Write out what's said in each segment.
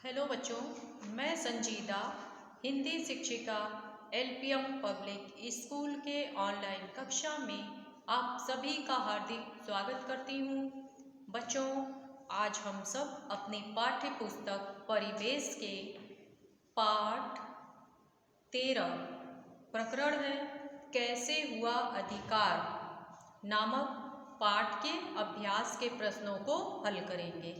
Hello बच्चों, मैं संजीदा हिंदी शिक्षिका एलपीएम पब्लिक स्कूल के ऑनलाइन कक्षा में आप सभी का हार्दिक स्वागत करती हूँ। बच्चों, आज हम सब अपनी पाठ्य पुस्तक परिवेश के पाठ 13 प्रकरण है कैसे हुआ अधिकार नामक पाठ के अभ्यास के प्रश्नों को हल करेंगे।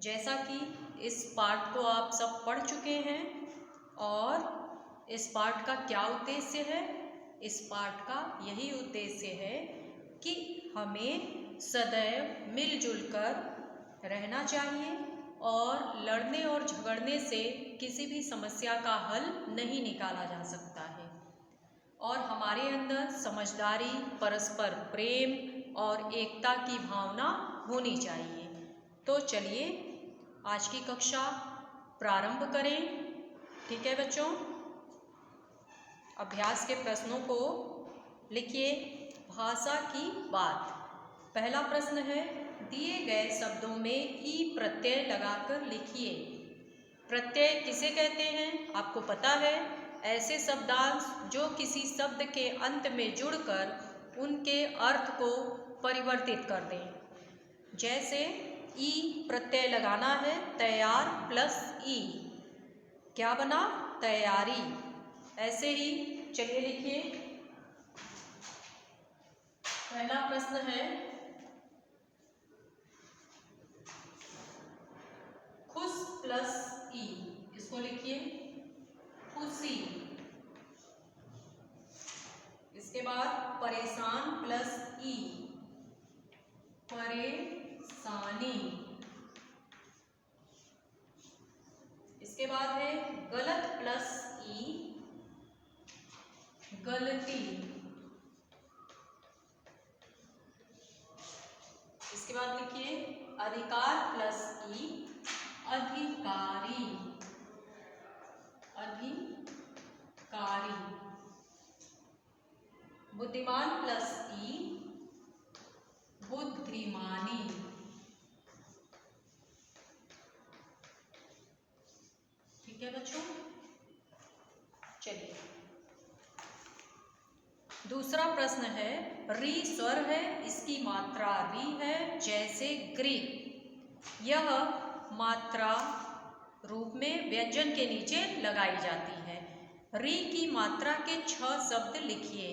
जैसा कि इस पाठ को आप सब पढ़ चुके हैं और इस पाठ का क्या उद्देश्य है? इस पाठ का यही उद्देश्य है कि हमें सदैव मिलजुल कर रहना चाहिए और लड़ने और झगड़ने से किसी भी समस्या का हल नहीं निकाला जा सकता है और हमारे अंदर समझदारी, परस्पर प्रेम और एकता की भावना होनी चाहिए। तो चलिए आज की कक्षा प्रारंभ करें। ठीक है बच्चों, अभ्यास के प्रश्नों को लिखिए। भाषा की बात। पहला प्रश्न है, दिए गए शब्दों में ई प्रत्यय लगाकर लिखिए। प्रत्यय किसे कहते हैं आपको पता है? ऐसे शब्दांश जो किसी शब्द के अंत में जुड़कर उनके अर्थ को परिवर्तित कर दें। जैसे ई प्रत्यय लगाना है, तैयार प्लस ई क्या बना? तैयारी। ऐसे ही चलिए लिखिए। पहला प्रश्न है, खुश प्लस ई, इसको लिखिए खुशी। इसके बाद परेशान प्लस ई, परेशानी। इसके बाद है गलत प्लस ई, गलती। इसके बाद लिखिए अधिकार प्लस ई, अधिकारी, अधिकारी। बुद्धिमान प्लस ई, बुद्धिमानी। ठीक है बच्चों, चलिए दूसरा प्रश्न है, री स्वर है, इसकी मात्रा री है, जैसे गृह। यह मात्रा रूप में व्यंजन के नीचे लगाई जाती है। री की मात्रा के 6 शब्द लिखिए।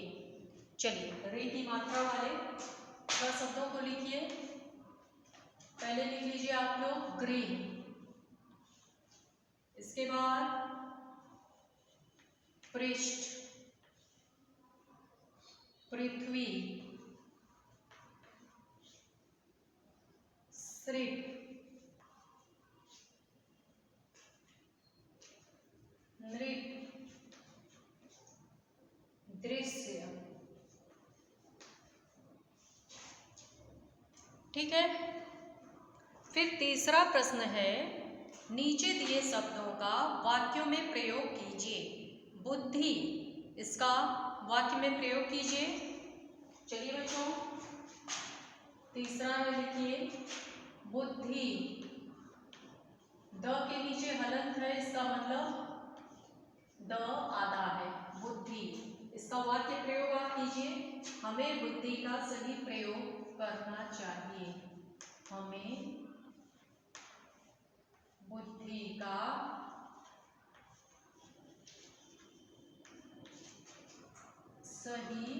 चलिए री की मात्रा वाले 6 शब्दों को लिखिए। पहले लिख लीजिए आप लोग गृह। इसके बाद पृष्ठ, पृथ्वी, सृप, नृप, दृश्य। ठीक है। फिर तीसरा प्रश्न है, नीचे दिए शब्दों का वाक्यों में प्रयोग कीजिए। बुद्धि, इसका वाक्य में प्रयोग कीजिए। चलिए बच्चों, तीसरा है, लिखिए बुद्धि। द के नीचे हलंत है, इसका मतलब द आधा है, बुद्धि। इसका वाक्य प्रयोग आप कीजिए। हमें बुद्धि का सही प्रयोग करना चाहिए। हमें बुद्धि का सही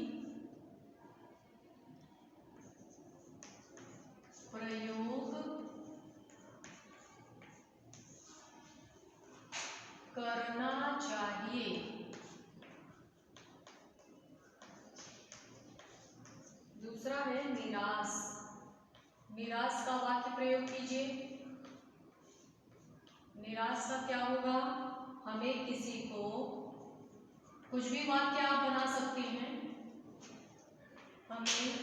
प्रयोग करना चाहिए। दूसरा है निराश। निराश का वाक्य प्रयोग कीजिए। निराश का क्या होगा? हमें किसी को, कुछ भी वाक्य आप बना सकते हैं। हमें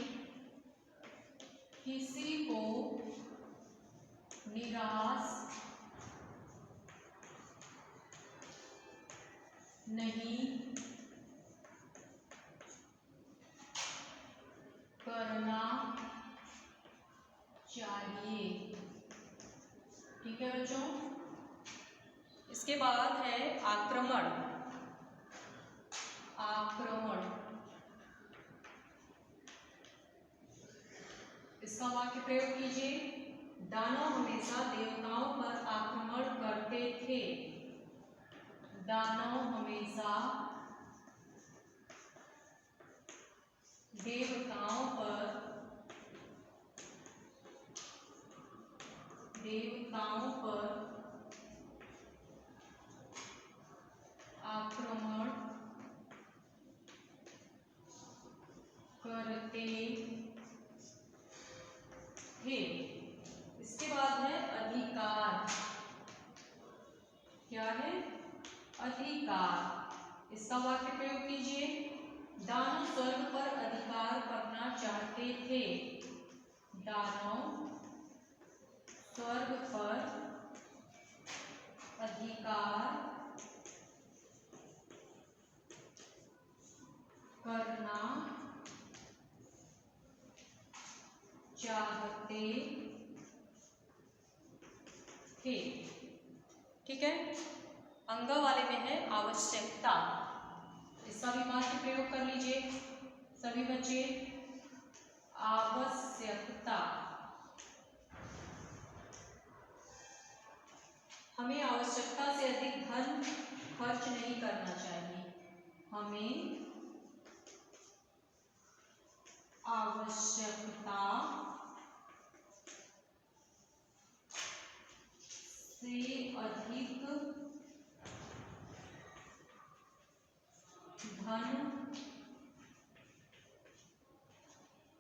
किसी को निराश नहीं करना चाहिए। ठीक है बच्चों, इसके बाद है आक्रमण। आक्रमण, इसका वाक्य प्रयोग कीजिए। दानव हमेशा देवताओं पर आक्रमण करते थे। दानव हमेशा देवताओं पर आक्रमण करते थे। इसके बाद है अधिकार। क्या है? अधिकार। इसका वाक्य प्रयोग कीजिए। दानव स्वर्ग पर अधिकार करना चाहते थे। दानव स्वर्ग पर अधिकार करना चाहते थे। ठीक है। अंग वाले में है आवश्यकता। इसका भी वाक्य प्रयोग कर लीजिए सभी बच्चे। आवश्यकता, हमें आवश्यकता से अधिक धन खर्च नहीं करना चाहिए। हमें आवश्यकता से अधिक धन खर्च नहीं करना चाहिए।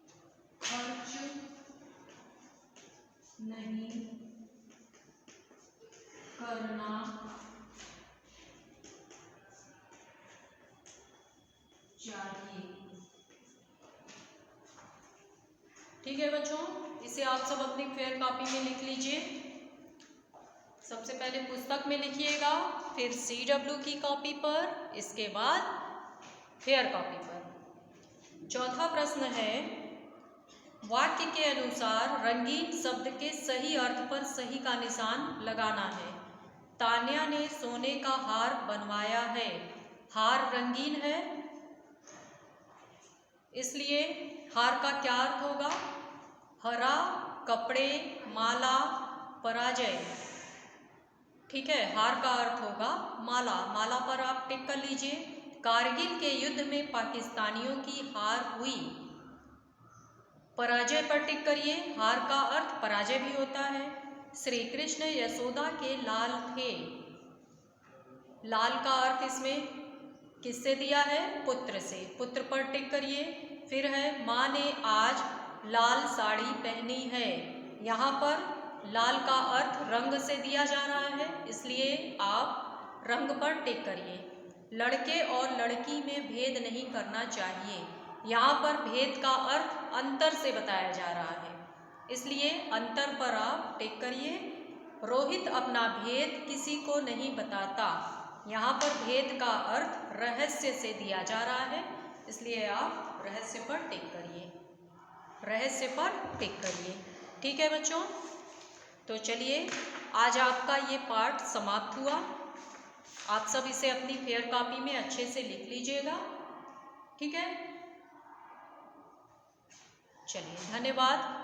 ठीक है बच्चों, इसे आप सब अपनी फेयर कॉपी में लिख लीजिए। सबसे पहले पुस्तक में लिखिएगा, फिर CW की कॉपी पर, इसके बाद फेयर कॉपी पर। चौथा प्रश्न है, वाक्य के अनुसार रंगीन शब्द के सही अर्थ पर सही का निशान लगाना है। तान्या ने सोने का हार बनवाया है। हार रंगीन है, इसलिए हार का क्या अर्थ होगा? हरा, कपड़े, माला, पराजय। ठीक है, हार का अर्थ होगा माला। माला पर आप टिक कर लीजिए। कारगिल के युद्ध में पाकिस्तानियों की हार हुई। पराजय पर टिक करिए। हार का अर्थ पराजय भी होता है। श्री कृष्ण यशोदा के लाल थे। लाल का अर्थ इसमें किससे दिया है? पुत्र से। पुत्र पर टिक करिए। फिर है माँ ने आज लाल साड़ी पहनी है। यहाँ पर लाल का अर्थ रंग से दिया जा रहा है, इसलिए आप रंग पर टिक करिए। लड़के और लड़की में भेद नहीं करना चाहिए। यहाँ पर भेद का अर्थ अंतर से बताया जा रहा है, इसलिए अंतर पर आप टिक करिए। रोहित अपना भेद किसी को नहीं बताता। यहाँ पर भेद का अर्थ रहस्य से दिया जा रहा है, इसलिए आप रहस्य पर टिक करिए। रहस्य पर टिक करिए। ठीक है बच्चों, तो चलिए आज आपका ये पाठ समाप्त हुआ। आप सब इसे अपनी फेयर कॉपी में अच्छे से लिख लीजिएगा। ठीक है, चलिए धन्यवाद।